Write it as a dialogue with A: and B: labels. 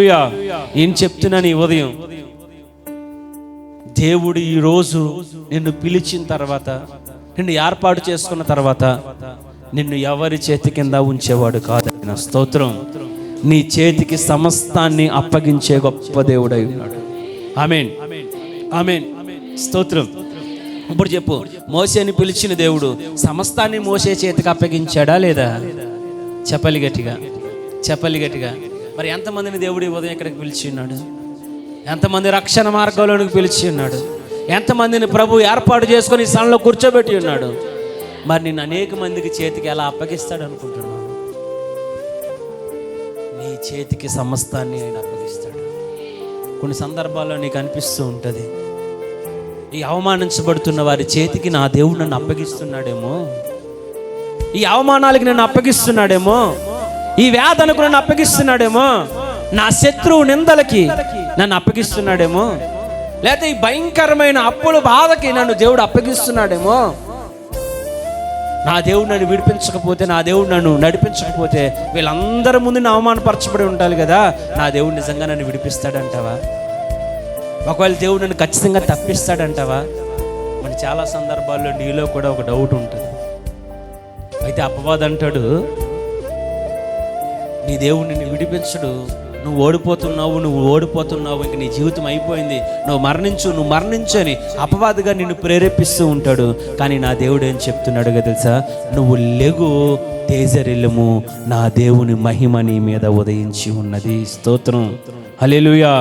A: ఏం చెప్తున్నాను ఈ ఉదయం, దేవుడు ఈరోజు నిన్ను పిలిచిన తర్వాత, నిన్ను ఏర్పాటు చేసుకున్న తర్వాత నిన్ను ఎవరి చేతి కింద ఉంచేవాడు కాదు. నా స్తోత్రం. నీ చేతికి సమస్తాన్ని అప్పగించే గొప్ప దేవుడై ఉన్నాడు. ఆమేన్, ఆమేన్, స్తోత్రం. ఇప్పుడు చెప్పు, మోసేని పిలిచిన దేవుడు సమస్తాన్ని మోసే చేతికి అప్పగించాడా లేదా? చెప్పలి గట్టిగా, చెప్పలి గట్టిగా. మరి ఎంతమందిని దేవుడు ఈ ఉదయం ఇక్కడికి పిలిచి ఉన్నాడు? ఎంతమంది రక్షణ మార్గంలోనికి పిలిచి ఉన్నాడు? ఎంతమందిని ప్రభు ఏర్పాటు చేసుకొని ఈ స్థలంలో కూర్చోబెట్టి ఉన్నాడు? మరి నేను అనేక మందికి చేతికి ఎలా అప్పగిస్తాడు అనుకుంటున్నాను? నీ చేతికి సమస్తాన్ని ఆయన అప్పగిస్తాడు. కొన్ని సందర్భాల్లో నీకు అనిపిస్తూ ఉంటుంది, ఈ అవమానించబడుతున్న వారి చేతికి నా దేవుడు నన్ను అప్పగిస్తున్నాడేమో, ఈ అవమానాలకి నన్ను అప్పగిస్తున్నాడేమో, ఈ వేదనకు నన్ను అప్పగిస్తున్నాడేమో, నా శత్రువు నిందలకి నన్ను అప్పగిస్తున్నాడేమో, లేకపోతే ఈ భయంకరమైన అప్పుల బాధకి నన్ను దేవుడు అప్పగిస్తున్నాడేమో. నా దేవుడు నన్ను విడిపించకపోతే, నా దేవుడు నన్ను నడిపించకపోతే వీళ్ళందరి ముందు నా అవమానపరచబడి ఉండాలి కదా, నా దేవుడు నిజంగా నన్ను విడిపిస్తాడంటావా? ఒకవేళ దేవుడు నన్ను ఖచ్చితంగా తప్పిస్తాడంటావా? మన చాలా సందర్భాల్లో నీలో కూడా ఒక డౌట్ ఉంటుంది. అయితే అపవాది అంటాడు, నీ దేవుడు నిన్ను విడిపించడు, నువ్వు ఓడిపోతున్నావు, ఇంక నీ జీవితం అయిపోయింది, నువ్వు మరణించు అని అపవాదిగా నిన్ను ప్రేరేపిస్తూ ఉంటాడు. కానీ నా దేవుడు ఏం చెప్తున్నాడుగా తెలుసా? నువ్వు లెగు, తేజరిల్లుము, నా దేవుని మహిమ నీ మీద ఉదయించి ఉన్నది. స్తోత్రం. హల్లెలూయా.